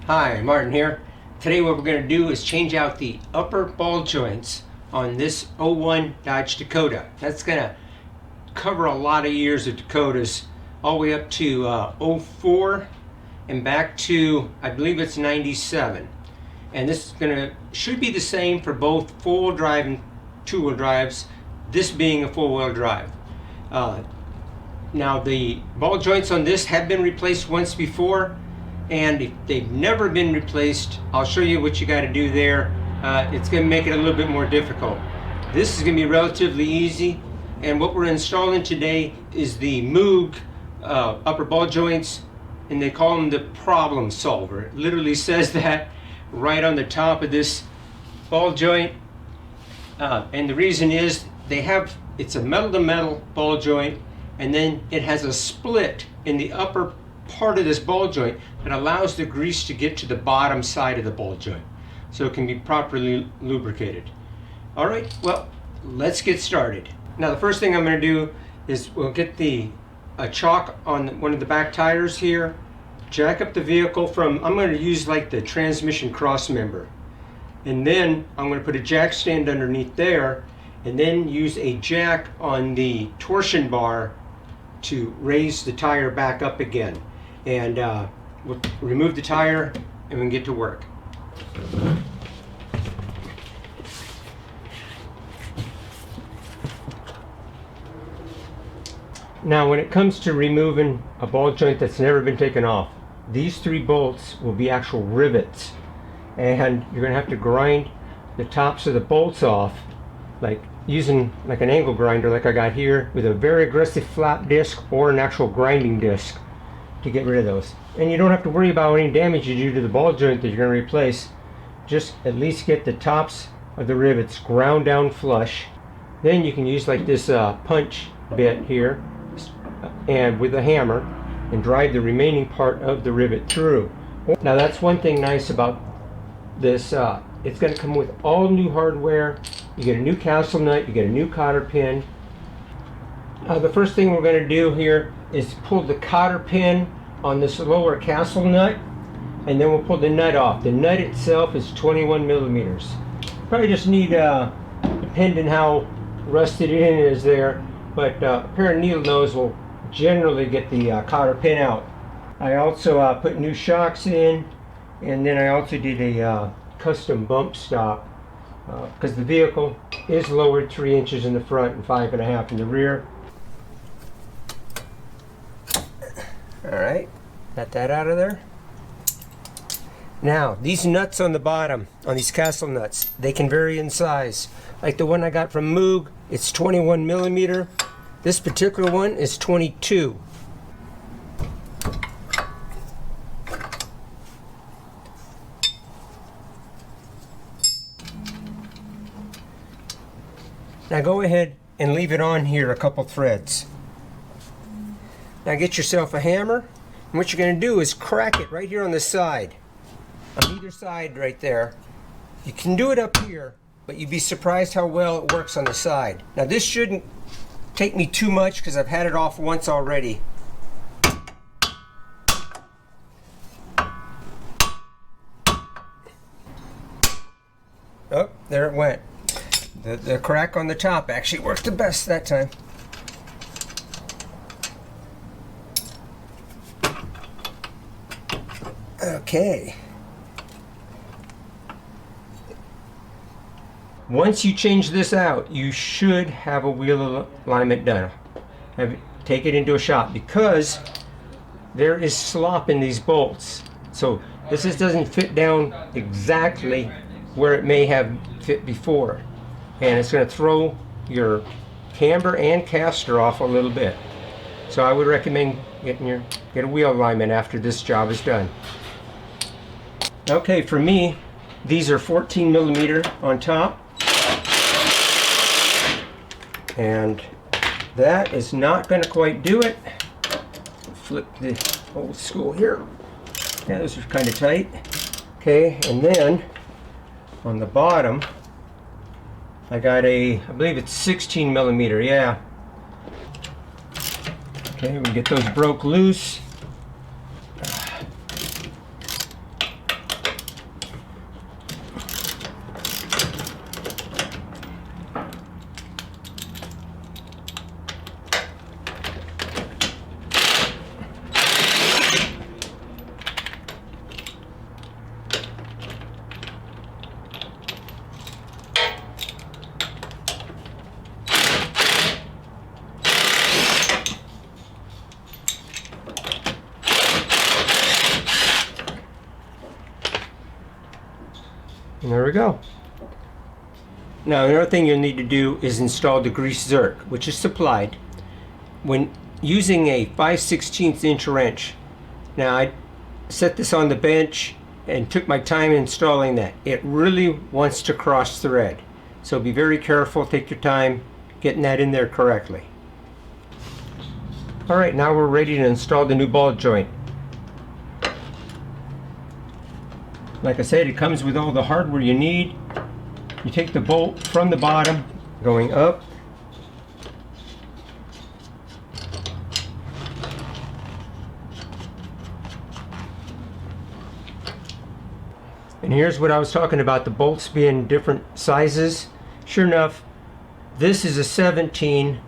Hi, Martin here. Today what we're going to do is change out the upper ball joints on this '01 Dodge Dakota. That's going to cover a lot of years of Dakotas, all the way up to '04 and back to, I believe it's '97. And this is should be the same for both four-wheel drive and two-wheel drives, this being a four-wheel drive. Now the ball joints on this have been replaced once before, and if they've never been replaced, I'll show you what you got to do there. It's going to make it a little bit more difficult. This is going to be relatively easy, and what we're installing today is the Moog upper ball joints, and they call them the problem solver. It literally says that right on the top of this ball joint, and the reason is it's a metal to metal ball joint, and then it has a split in the upper part of this ball joint that allows the grease to get to the bottom side of the ball joint so it can be properly lubricated. All right, well, let's get started. Now the first thing I'm going to do is we'll get a chalk on one of the back tires here, jack up the vehicle I'm going to use like the transmission cross member, and then I'm going to put a jack stand underneath there, and then use a jack on the torsion bar to raise the tire back up again. And we'll remove the tire and we can get to work. Now when it comes to removing a ball joint that's never been taken off, these 3 bolts will be actual rivets, and you're going to have to grind the tops of the bolts off, like using like an angle grinder like I got here, with a very aggressive flat disc or an actual grinding disc to get rid of those. And you don't have to worry about any damage you do to the ball joint that you're going to replace. Just at least get the tops of the rivets ground down flush. Then you can use like this punch bit here and with a hammer and drive the remaining part of the rivet through. Now that's one thing nice about this. It's going to come with all new hardware. You get a new castle nut, you get a new cotter pin. The first thing we're going to do here is pull the cotter pin on this lower castle nut, and then we'll pull the nut off. The nut itself is 21 millimeters. Probably just need, depending how rusted it in is there, but a pair of needle nose will generally get the cotter pin out. I also put new shocks in, and then I also did a custom bump stop because the vehicle is lowered 3 inches in the front and 5.5 in the rear. Alright, got that out of there. Now, these nuts on the bottom, on these castle nuts, they can vary in size. Like the one I got from Moog, it's 21 millimeter. This particular one is 22. Now go ahead and leave it on here a couple threads. Now get yourself a hammer, and what you're going to do is crack it right here on the side, on either side right there. You can do it up here, but you'd be surprised how well it works on the side. Now this shouldn't take me too much because I've had it off once already. Oh, there it went. The crack on the top actually worked the best that time. Okay. Once you change this out, you should have a wheel alignment done. Take it into a shop, because there is slop in these bolts. So this just doesn't fit down exactly where it may have fit before. And it's going to throw your camber and caster off a little bit. So I would recommend get a wheel alignment after this job is done. Okay, for me, these are 14 millimeter on top, and that is not going to quite do it. Flip the old school here. Yeah, those are kind of tight. Okay, and then on the bottom, I got I believe it's 16 millimeter, yeah. Okay, we get those broke loose. And there we go. Now another thing you'll need to do is install the grease zerk, which is supplied when using a 5/16 inch wrench. Now I set this on the bench and took my time installing that. It really wants to cross thread, so be very careful, take your time getting that in there correctly. Alright, now we're ready to install the new ball joint. Like I said, it comes with all the hardware you need. You take the bolt from the bottom, going up, and here's what I was talking about, the bolts being different sizes. Sure enough, this is a 17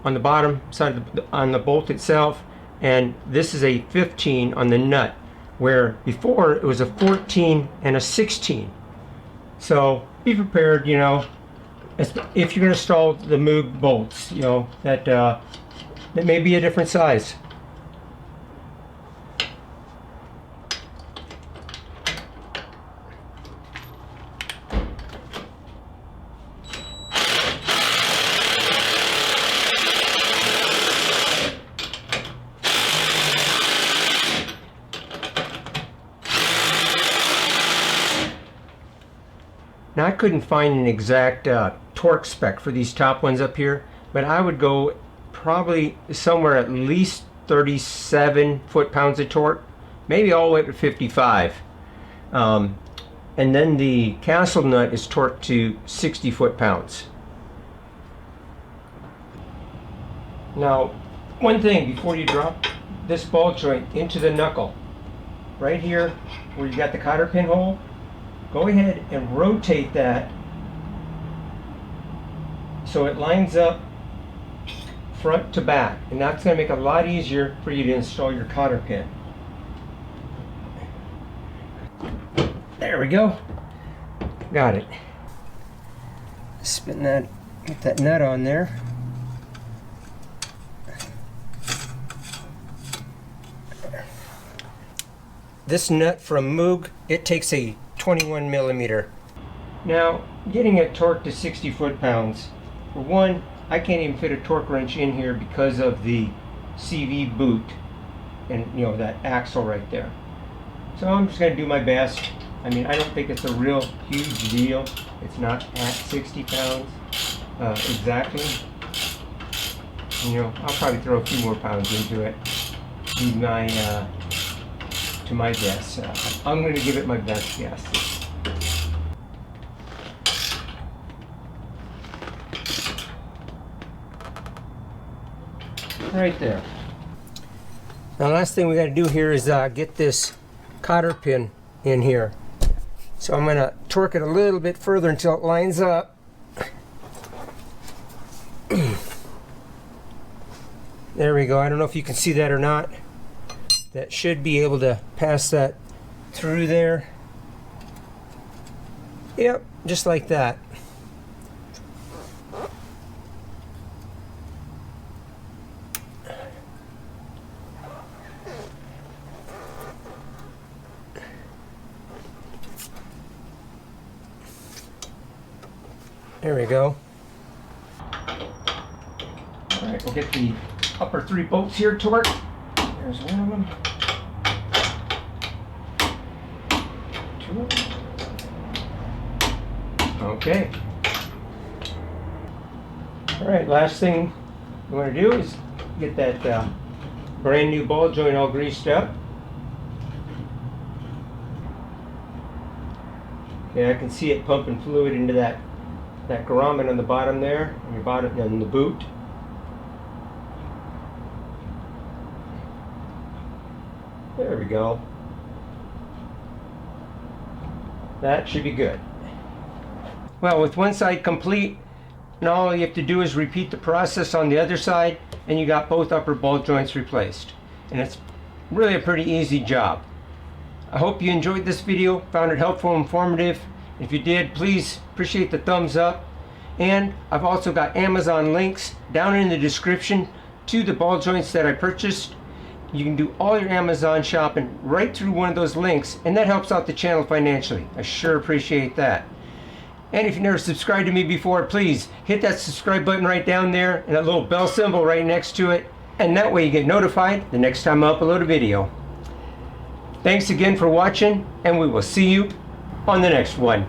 on the bottom side of on the bolt itself, and this is a 15 on the nut, where before it was a 14 and a 16. So be prepared, you know, if you're going to install the Moog bolts, you know, that may be a different size. Now I couldn't find an exact torque spec for these top ones up here, but I would go probably somewhere at least 37 foot-pounds of torque, maybe all the way up to 55. And then the castle nut is torqued to 60 foot-pounds. Now, one thing before you drop this ball joint into the knuckle, right here where you got the cotter pin hole, go ahead and rotate that so it lines up front to back, and that's going to make it a lot easier for you to install your cotter pin. There we go. Got it. Spin that, get that nut on there. This nut from Moog, it takes a 21 millimeter. Now, getting it torqued to 60 foot-pounds, for one, I can't even fit a torque wrench in here because of the CV boot and, you know, that axle right there. So I'm just going to do my best. I mean, I don't think it's a real huge deal. It's not at 60 pounds exactly. You know, I'll probably throw a few more pounds into it. Do my to my guess. I'm going to give it my best guess. Right there. Now, the last thing we got to do here is get this cotter pin in here. So I'm going to torque it a little bit further until it lines up. There we go. I don't know if you can see that or not. That should be able to pass that through there. Yep, just like that. There we go. All right, we'll get the upper three bolts here torqued. There's one of them. Two of them. Okay. All right, last thing we want to do is get that brand new ball joint all greased up. Okay, I can see it pumping fluid into that grommet on the bottom there, on your bottom, and the boot. There we go. That should be good. Well, with one side complete, now all you have to do is repeat the process on the other side, and you got both upper ball joints replaced. And it's really a pretty easy job. I hope you enjoyed this video, found it helpful and informative. If you did, please appreciate the thumbs up. And I've also got Amazon links down in the description to the ball joints that I purchased. You can do all your Amazon shopping right through one of those links, and that helps out the channel financially. I sure appreciate that. And if you've never subscribed to me before, please hit that subscribe button right down there and that little bell symbol right next to it, and that way you get notified the next time I upload a video. Thanks again for watching, and we will see you on the next one.